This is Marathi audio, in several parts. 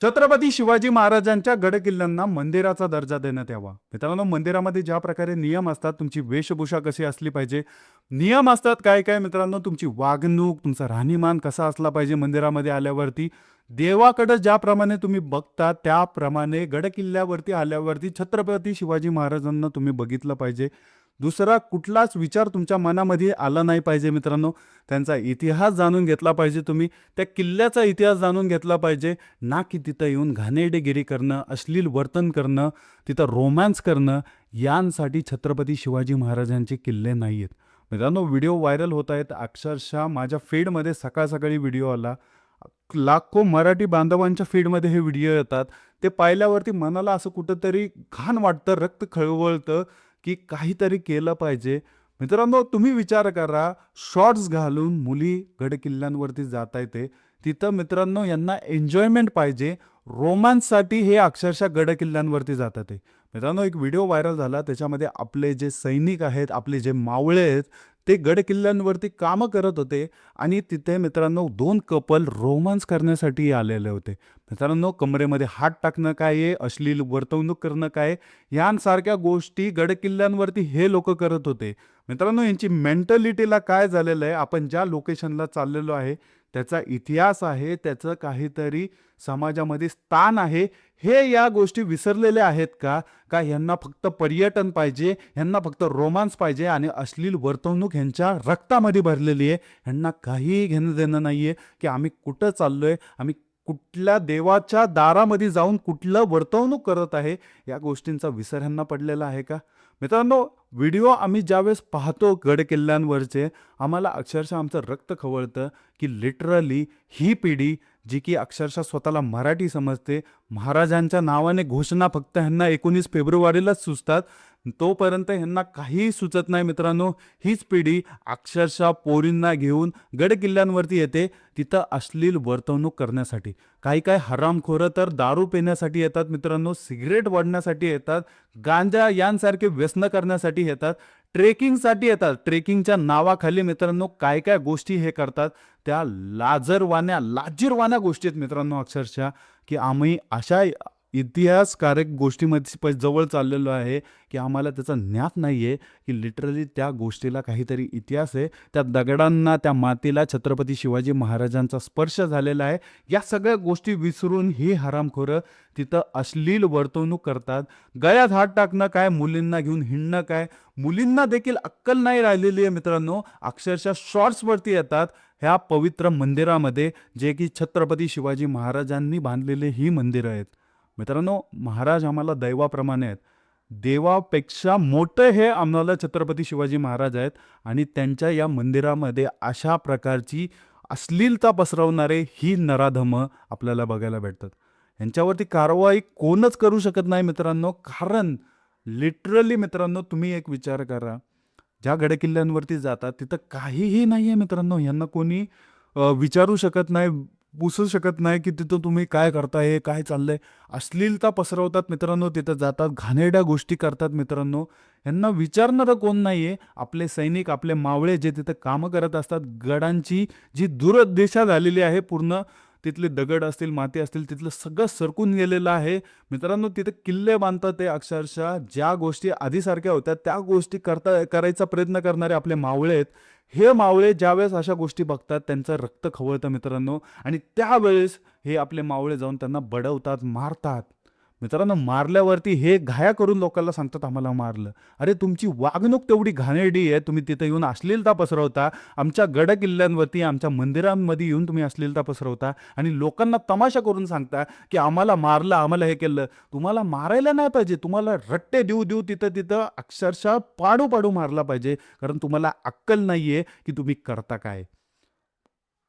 छत्रपती शिवाजी महाराजांच्या गडकिल्ल्यांना मंदिराचा दर्जा देण्यात यावा. मित्रांनो, मंदिरामध्ये ज्या प्रकारे नियम असतात, तुमची वेशभूषा कशी असली पाहिजे, नियम असतात काय काय मित्रांनो, तुमची वागणूक, तुमचा राहणीमान कसा असला पाहिजे मंदिरामध्ये आल्यावरती, देवाकडे ज्याप्रमाणे तुम्ही बघता त्याप्रमाणे गडकिल्ल्यावरती आल्यावरती छत्रपती शिवाजी महाराजांना तुम्ही बघितलं पाहिजे. दुसरा कुठलाच विचार तुमच्या मनामध्ये आला नाही पाहिजे मित्रांनो. त्यांचा इतिहास जाणून घेतला पाहिजे तुम्ही. त्या किल्ल्याचा इतिहास जाणून घेतला पाहिजे. ना की तिथं येऊन घाणेरडेगिरी करणं, अश्लील वर्तन करणं, तिथं रोमॅन्स करणं, यांसाठी छत्रपती शिवाजी महाराजांचे किल्ले नाही आहेत. मित्रांनो, व्हिडिओ व्हायरल होत आहेत. अक्षरशः माझ्या फीडमध्ये सकाळ सकाळी व्हिडिओ आला. लाखो मराठी बांधवांच्या फीडमध्ये हे व्हिडिओ येतात. ते पाहिल्यावरती मनाला असं कुठंतरी घाण वाटतं, रक्त खळवळतं, की काहीतरी केलं पाहिजे. मित्रांनो, तुम्ही विचार करा, शॉर्ट्स घालून मुली गडकिल्ल्यांवरती जात आहेत ते. तिथं मित्रांनो यांना एन्जॉयमेंट पाहिजे. रोमांससाठी हे अक्षरशः गडकिल्ल्यांवरती जातात ते. मित्रांनो, एक व्हिडिओ व्हायरल झाला. त्याच्यामध्ये आपले जे सैनिक आहेत, आपले जे मावळे आहेत, ते गडकिल्ल्यांवरती कामं करत होते आणि तिथे मित्रांनो 2 कपल रोमांस करण्यासाठी आलेले होते. मित्रांनो, कमरेमध्ये हात टाकणं काय आहे, अश्लील वर्तवणूक करणं काय आहे, यांसारख्या गोष्टी गडकिल्ल्यांवरती हे लोक करत होते. मित्रांनो, यांची मेंटॅलिटीला काय झालेलं आहे, आपण ज्या लोकेशनला चाललेलो आहे त्याचा इतिहास आहे, त्याचं काहीतरी समाजामध्ये स्थान आहे, हे या गोष्टी विसरलेले आहेत का? का ह्यांना फक्त पर्यटन पाहिजे, ह्यांना फक्त रोमांस पाहिजे आणि अश्लील वर्तवणूक ह्यांच्या रक्तामध्ये भरलेली आहे. ह्यांना काहीही घेणं देणं नाही आहे की आम्ही कुठं चाललोय, आम्ही कुठल्या देवाच्या दारामध्ये जाऊन कुठलं वर्तवणूक करत आहे, या गोष्टींचा विसर ह्यांना पडलेला आहे का? मित्रांनो, व्हिडिओ आम्ही ज्यावेळेस पाहतो गडकिल्ल्यांवरचे, आम्हाला अक्षरशः आमचं रक्त खवळतं की लिटरली ही पिढी जी की अक्षरशः स्वतःला मराठी समजते, महाराजांच्या नावाने घोषणा फक्त ह्यांना 19 फेब्रुवारीलाच सुचतात, तोपर्यंत ह्यांना काहीही सुचत नाही. मित्रांनो, हीच पिढी अक्षरशः पोरींना घेऊन गडकिल्ल्यांवरती येते, तिथं अश्लील वर्तवणूक करण्यासाठी. काही काही हरामखोरं तर दारू पिण्यासाठी येतात मित्रांनो, सिगरेट ओढण्यासाठी येतात, गांजा यांसारखे व्यसनं करण्यासाठी येतात, ट्रेकिंगसाठी येतात. ट्रेकिंगच्या नावाखाली मित्रांनो काय काय गोष्टी हे करतात, त्या लाजिरवाण्या गोष्टी आहेत मित्रांनो अक्षरशः, की आम्ही अशा इतिहासकारक गोष्टीमध्ये जवळ चाललेलो आहे की आम्हाला त्याचा ज्ञात नाही आहे की लिटरली त्या गोष्टीला काहीतरी इतिहास आहे. त्या दगडांना, त्या मातीला छत्रपती शिवाजी महाराजांचा स्पर्श झालेला आहे. या सगळ्या गोष्टी विसरून ही हरामखोरं तिथं अश्लील वर्तवणूक करतात. गळ्यात हात टाकणं काय, मुलींना घेऊन हिंडणं काय, मुलींना देखील अक्कल नाही राहिलेली आहे मित्रांनो. अक्षरशः शॉर्ट्सवरती येतात ह्या पवित्र मंदिरामध्ये, जे की छत्रपती शिवाजी महाराजांनी बांधलेले ही मंदिरं आहेत. मित्रांनो, महाराज आम्हाला दैवाप्रमाणे आहेत. देवापेक्षा मोठं हे आम्हाला छत्रपती शिवाजी महाराज आहेत आणि त्यांच्या या मंदिरामध्ये अशा प्रकारची अश्लीलता पसरवणारे ही नराधमं आपल्याला बघायला भेटतात. यांच्यावरती कारवाई कोणच करू शकत नाही मित्रांनो. कारण लिटरली मित्रांनो, तुम्ही एक विचार करा, ज्या गडकिल्ल्यांवरती जातात तिथं काहीही नाही आहे मित्रांनो. यांना कोणी विचारू शकत नाही, पुसू शकत नाही की तिथं तुम्ही काय करताय, काय चाललंय. अश्लीलता पसरवतात मित्रांनो, तिथं जातात, घाणेरड्या गोष्टी करतात मित्रांनो. यांना विचारणारं कोण नाही आहे. आपले सैनिक, आपले मावळे जे तिथं कामं करत असतात, गडांची जी दुर्दशा झालेली आहे पूर्ण, तिथले दगड असतील, माती असतील, तिथलं सगळं सरकून गेलेलं आहे मित्रांनो. तिथे किल्ले बांधतात ते अक्षरशः, ज्या गोष्टी आधीसारख्या होत्या त्या गोष्टी करायचा प्रयत्न करणारे आपले मावळे आहेत. हे मावळे ज्यावेळेस अशा गोष्टी बघतात त्यांचं रक्त खवळतं मित्रांनो, आणि त्यावेळेस हे आपले मावळे जाऊन त्यांना बडवतात, मारतात. मित्रांनो, मारल्यावरती हे घाया करून लोकांना सांगतात आम्हाला मारलं. अरे, तुमची वागणूक तेवढी घाणेरडी आहे, तुम्ही तिथे येऊन अश्लीलता पसरवता, आमच्या गडकिल्ल्यांवरती, आमच्या मंदिरांमध्ये येऊन तुम्ही अश्लीलता पसरवता आणि लोकांना तमाशा करून सांगता की आम्हाला मारलं, आम्हाला हे केलं. तुम्हाला मारायला नाही पाहिजे, तुम्हाला रट्टे देऊ देऊ तिथं तिथं अक्षरशः पाडू पाडू मारला पाहिजे. कारण तुम्हाला अक्कल नाहीये की तुम्ही करता काय.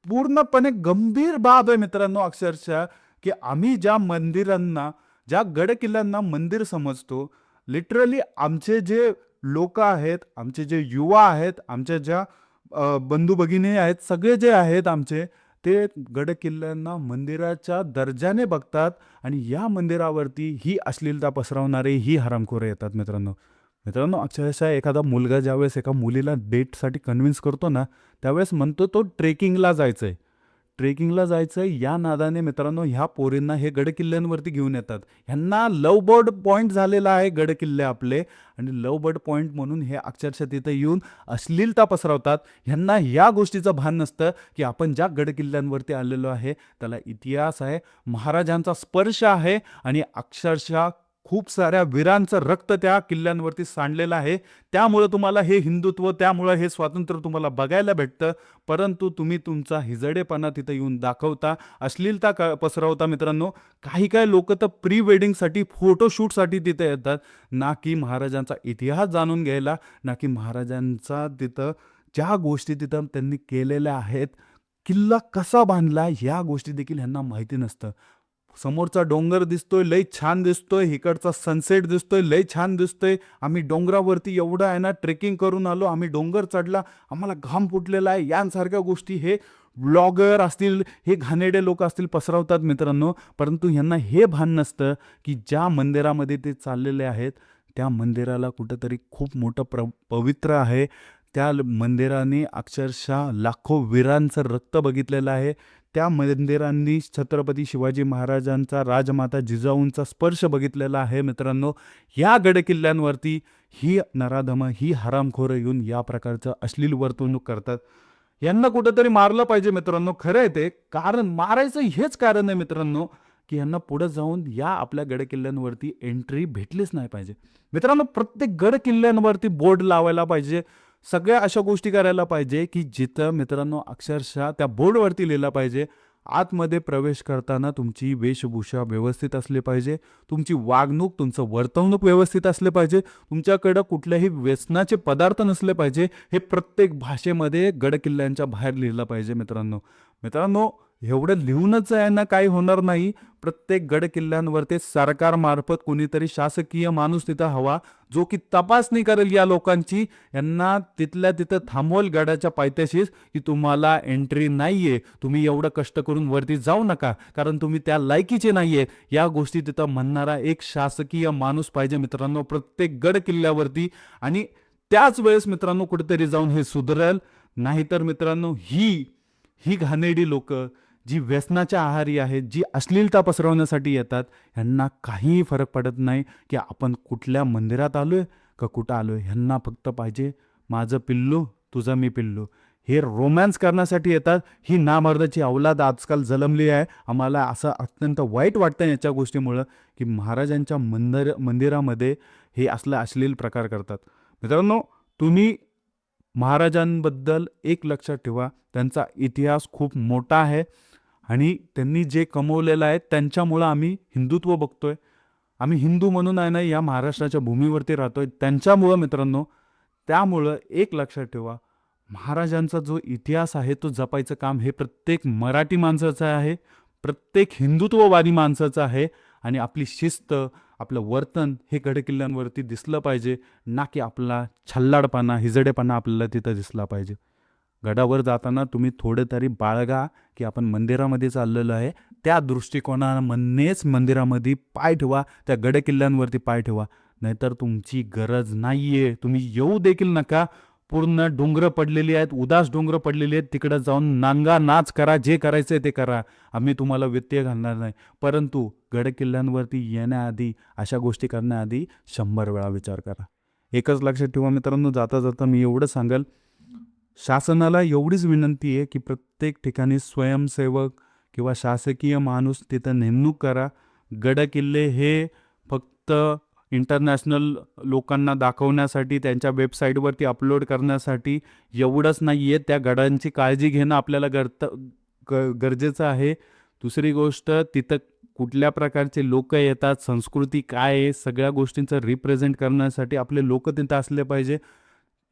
पूर्णपणे गंभीर बाब आहे मित्रांनो अक्षरशः, की आम्ही ज्या मंदिरांना, ज्या गडकिल्ल्यांना मंदिर समजतो, लिटरली आमचे जे लोक आहेत, आमचे जे युवा आहेत, आमच्या ज्या बंधू भगिनी आहेत, सगळे जे आहेत आमचे, ते गडकिल्ल्यांना मंदिराच्या दर्जाने बघतात आणि या मंदिरावरती ही अश्लीलता पसरवणारे ही हरामखोरे येतात मित्रांनो. मित्रांनो, अक्षरशः एखादा मुलगा ज्यावेळेस एका मुलीला डेटसाठी कन्व्हिन्स करतो ना, त्यावेळेस म्हणतो तो ट्रेकिंगला जायचं आहे. ट्रेकिंगला जायचं या नादाने मित्रांनो ह्या पोरींना हे गडकिल्ल्यांवरती घेऊन येतात. ह्यांना लव बर्ड पॉईंट झालेला आहे गडकिल्ले आपले, आणि लव बर्ड पॉईंट म्हणून हे अक्षरशः तिथं येऊन अश्लीलता पसरवतात. ह्यांना या गोष्टीचं भान नसतं की आपण ज्या गडकिल्ल्यांवरती आलेलो आहे त्याला इतिहास आहे, महाराजांचा स्पर्श आहे, आणि अक्षरशः खूप साऱ्या वीरांचं रक्त त्या किल्ल्यांवरती सांडलेलं आहे. त्यामुळं तुम्हाला हे हिंदुत्व, त्यामुळं हे स्वातंत्र्य तुम्हाला बघायला भेटतं. परंतु तुम्ही तुमचा हिजडेपणा तिथं येऊन दाखवता, अश्लीलता पसरवता मित्रांनो. काही लोक तर प्री वेडिंगसाठी, फोटोशूटसाठी तिथे येतात, ना की महाराजांचा इतिहास जाणून घ्यायला, ना की महाराजांचा तिथं ज्या गोष्टी तिथं त्यांनी केलेल्या आहेत, किल्ला कसा बांधला या गोष्टी देखील ह्यांना माहिती नसतं. समोरचा डोंगर दिसतोय लई छान दिसतोय, इकडचा सनसेट दिसतोय लई छान दिसतोय, आम्ही डोंगरावरती एवढं आहे ना ट्रेकिंग करून आलो, आम्ही डोंगर चढला, आम्हाला घाम फुटलेला आहे, यांसारख्या गोष्टी हे ब्लॉगर असतील, हे घाणेरडे लोक असतील पसरवतात मित्रांनो. परंतु ह्यांना हे भान नसतं की ज्या मंदिरामध्ये ते चाललेले आहेत त्या मंदिराला कुठंतरी खूप मोठं पवित्र आहे. त्या मंदिराने अक्षरशः लाखो वीरांचं रक्त बघितलेलं आहे. त्या मंदिरांनी छत्रपती शिवाजी महाराजांचा, राजमाता जिजाऊंचा स्पर्श बघितलेला आहे मित्रांनो. या गडकिल्ल्यांवरती ही नराधमं, ही हरामखोरं येऊन या प्रकारचं अश्लील वर्तणूक करतात. यांना कुठंतरी मारलं पाहिजे मित्रांनो. खरं आहे ते, कारण मारायचं हेच कारण आहे मित्रांनो की यांना पुढे जाऊन या आपल्या गडकिल्ल्यांवरती एंट्री भेटलीच नाही पाहिजे मित्रांनो. प्रत्येक गडकिल्ल्यांवरती बोर्ड लावायला पाहिजे, सगळ्या अशा गोष्टी करायला पाहिजे की जिथं मित्रांनो अक्षरशः त्या बोर्डवरती लिहिलं पाहिजे, आतमध्ये प्रवेश करताना तुमची वेशभूषा व्यवस्थित असली पाहिजे, तुमची वागणूक, तुमचं वर्तवणूक व्यवस्थित असले पाहिजे, तुमच्याकडं कुठल्याही व्यसनाचे पदार्थ नसले पाहिजे. हे प्रत्येक भाषेमध्ये गडकिल्ल्यांच्या बाहेर लिहिलं पाहिजे मित्रांनो. मित्रांनो एवढं लिहूनच आहे ना काही होणार नाही. प्रत्येक गडकिल्ल्यांवरती सरकारमार्फत कोणीतरी शासकीय माणूस तिथं हवा, जो की तपासणी करेल या लोकांची, यांना तिथल्या तिथं थांबवल गडाच्या पायथ्याशीच की तुम्हाला एंट्री नाहीये, तुम्ही एवढं कष्ट करून वरती जाऊ नका, कारण तुम्ही त्या लायकीचे नाहीये. या गोष्टी तिथं म्हणणारा एक शासकीय माणूस पाहिजे मित्रांनो प्रत्येक गडकिल्ल्यावरती. आणि त्याच वेळेस मित्रांनो कुठेतरी जाऊन हे सुधरेल. नाहीतर मित्रांनो ही घाणेरडी लोक जी व्यसनाच्या आहारी आहेत, जी अश्लीलता पसरवण्यासाठी येतात, ह्यांना काहीही फरक पडत नाही की आपण कुठल्या मंदिरात आलोय का कुठं आलोय. ह्यांना फक्त पाहिजे माझं पिल्लू, तुझं मी पिल्लू. हे रोमॅन्स करण्यासाठी येतात. ही नामर्दाची अवलाद आजकाल जन्मली आहे. आम्हाला असं अत्यंत वाईट वाटतं याच्या गोष्टीमुळं की महाराजांच्या मंदिरामध्ये हे असले अश्लील प्रकार करतात. मित्रांनो तुम्ही महाराजांबद्दल एक लक्षात ठेवा, त्यांचा इतिहास खूप मोठा आहे आणि त्यांनी जे कमवलेलं आहे त्यांच्यामुळं आम्ही हिंदुत्व बघतोय. आम्ही हिंदू म्हणून आहे ना या महाराष्ट्राच्या भूमीवरती राहतोय त्यांच्यामुळं मित्रांनो. त्यामुळं एक लक्षात ठेवा, महाराजांचा जो इतिहास आहे तो जपायचं काम हे प्रत्येक मराठी माणसाचं आहे, प्रत्येक हिंदुत्ववादी माणसाचं आहे. आणि आपली शिस्त, आपलं वर्तन हे गडकिल्ल्यांवरती दिसलं पाहिजे, ना की आपला छल्लाडपणा, हिजडेपणा आपल्याला तिथं दिसला पाहिजे. गडावर जाताना तुम्ही थोडं तरी बाळगा की आपण मंदिरामध्ये चाललेलो आहे, त्या दृष्टिकोनामधनेच मंदिरामध्ये पाय ठेवा, त्या गडकिल्ल्यांवरती पाय ठेवा. नाहीतर तुमची गरज नाही आहे, तुम्ही येऊ देखील नका. पूर्ण डोंगरं पडलेली आहेत, उदास डोंगरं पडलेली आहेत, तिकडं जाऊन नांगा नाच करा, जे करायचं आहे ते करा, आम्ही तुम्हाला व्यत्यय घालणार नाही. परंतु गडकिल्ल्यांवरती येण्याआधी, अशा गोष्टी करण्याआधी 100 वेळा विचार करा. एकच लक्षात ठेवा मित्रांनो, जाता जाता मी एवढं सांगेल, शासनाला एवढीच विनंती आहे की प्रत्येक ठिकाणी स्वयंसेवक किंवा शासकीय माणूस तिथं नेमणूक करा. गडकिल्ले हे फक्त इंटरनॅशनल लोकांना दाखवण्यासाठी, त्यांच्या वेबसाईटवरती अपलोड करण्यासाठी एवढंच नाही आहे. त्या गडांची काळजी घेणं आपल्याला गरजेचं आहे. दुसरी गोष्ट, तिथं कुठल्या प्रकारचे लोक येतात, संस्कृती काय आहे, सगळ्या गोष्टींचं रिप्रेझेंट करण्यासाठी आपले लोक तिथं असले पाहिजे.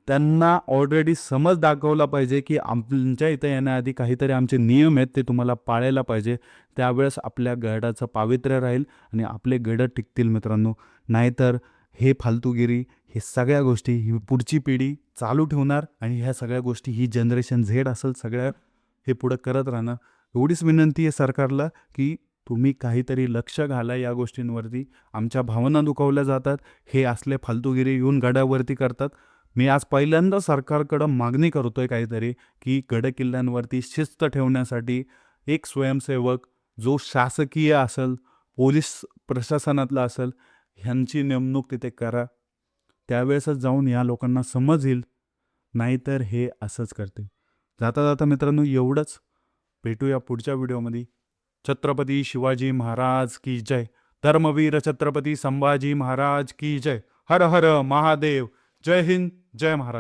त्यांना ऑलरेडी समज दाखवला पाहिजे की आमच्या इथं येण्याआधी काहीतरी आमचे नियम आहेत, ते तुम्हाला पाळायला पाहिजे. त्यावेळेस आपल्या गडाचं पावित्र्य राहील आणि आपले गड टिकतील मित्रांनो. नाहीतर हे फालतूगिरी, हे सगळ्या गोष्टी ही पुढची पिढी चालू ठेवणार आणि ह्या सगळ्या गोष्टी ही जनरेशन झेड असेल सगळ्या हे पुढं करत राहणार. एवढीच विनंती आहे सरकारला की तुम्ही काहीतरी लक्ष घाला या गोष्टींवरती. आमच्या भावना दुखावल्या जातात, हे असले फालतूगिरी येऊन गडावरती करतात. मी आज पहिल्यांदा सरकारकडं मागणी करतोय काहीतरी की गडकिल्ल्यांवरती शिस्त ठेवण्यासाठी एक स्वयंसेवक जो शासकीय असेल, पोलीस प्रशासनातला असेल, ह्यांची नेमणूक तिथे करा. त्यावेळेसच जाऊन या लोकांना समज येईल, नाहीतर हे असंच करतील. जाता जाता मित्रांनो एवढंच. भेटूया पुढच्या व्हिडिओमध्ये. छत्रपती शिवाजी महाराज की जय. धर्मवीर छत्रपती संभाजी महाराज की जय. हर हर महादेव. जय हिंद, जय महाराष्ट्र.